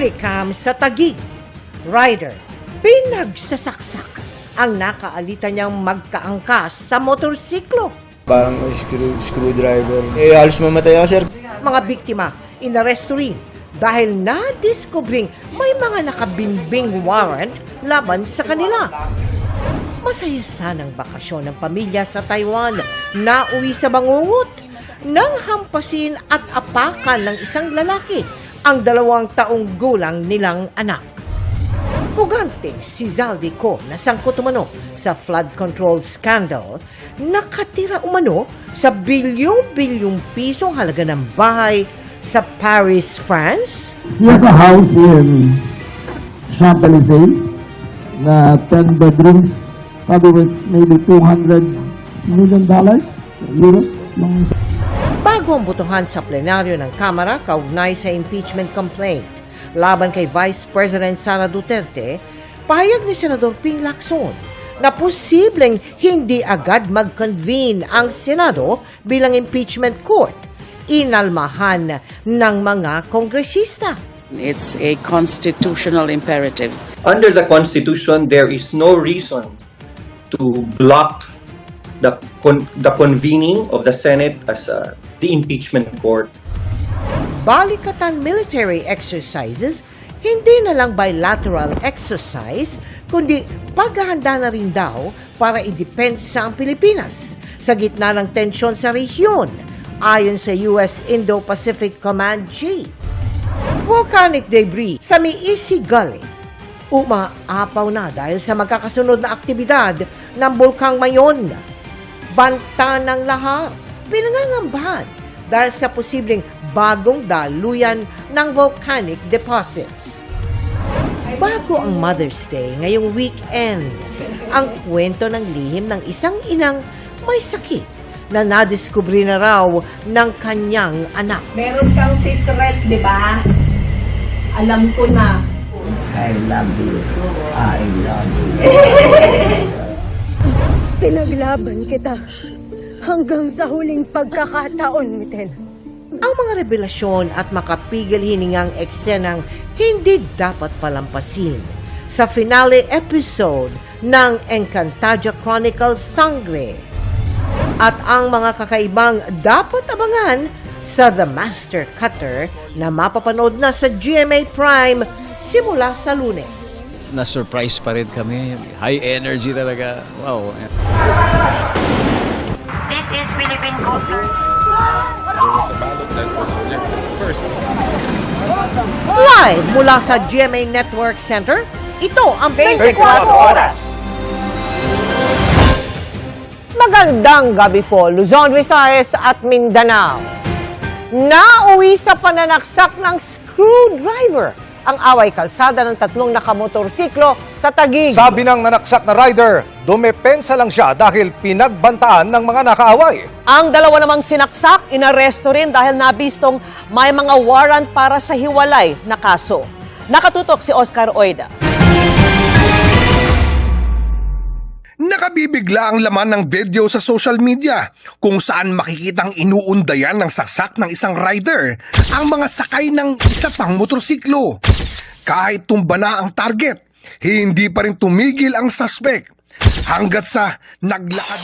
Bulikam sa Taguig. Rider, pinagsasaksak ang nakaalita niyang magkaangkas sa motorsiklo. Parang screwdriver. Halos mamatay ako, sir. Mga biktima, inaresto rin dahil na-discovering may mga nakabimbing warrant laban sa kanila. Masaya sanang bakasyon ng pamilya sa Taiwan na uwi sa bangungot nang hampasin at apakan ng isang lalaki ang 2 taong gulang nilang anak. Pugante si Zaldi Ko na sangkot umano sa flood control scandal, nakatira umano sa bilyong-bilyong pisong halaga ng bahay sa Paris, France. He has a house in Champs-Élysées na 10 bedrooms, probably worth maybe $200 million, euros. Bago ang butuhan sa plenaryo ng Kamara kaugnay sa impeachment complaint laban kay Vice President Sara Duterte, pahayag ni Senador Ping Lacson na posibleng hindi agad mag-convene ang Senado bilang impeachment court, inalmahan ng mga kongresista. It's a constitutional imperative. Under the Constitution, there is no reason to block the convening of the Senate as the impeachment court. Balikatan military exercises, hindi na lang bilateral exercise, kundi paghahanda na rin daw para i-depensa ang Pilipinas sa gitna ng tensyon sa rehiyon, ayon sa US Indo-Pacific Command Chief. Volcanic debris sa Miisi Gully umaapaw na dahil sa magkakasunod na aktibidad ng Bulkang Mayon. Banta ng lahat, pinangangambahan dahil sa posibleng bagong daluyan ng volcanic deposits. Bago ang Mother's Day ngayong weekend, ang kwento ng lihim ng isang inang may sakit na nadiskubre na raw ng kanyang anak. Meron kang secret, di ba? Alam ko na. I love you. I love you. Pinaglaban kita hanggang sa huling pagkakataon, Miten. Ang mga revelasyon at makapigil hiningang eksenang hindi dapat palampasin sa finale episode ng Encantadia Chronicles Sangre at ang mga kakaibang dapat abangan sa The Master Cutter na mapapanood na sa GMA Prime simula sa Lunes. Na-surprise pa rin kami. High energy talaga. Wow. This is Philippine culture. Live mula sa GMA Network Center, ito ang 24 Oras. Magandang gabi po, Luzon, Visayas at Mindanao. Nauwi sa pananaksak ng screwdriver ang away kalsada ng 3 nakamotorsiklo sa Taguig. Sabi ng nanaksak na rider, dumepensa lang siya dahil pinagbantaan ng mga nakaaway. Ang 2 namang sinaksak, inaresto rin dahil nabistong may mga warrant para sa hiwalay na kaso. Nakatutok si Oscar Oida. Nakabibigla ang laman ng video sa social media kung saan makikitang inuundayan ng saksak ng isang rider ang mga sakay ng isa pang motorsiklo. Kahit tumba na ang target, hindi pa rin tumigil ang suspect hanggat sa naglakad.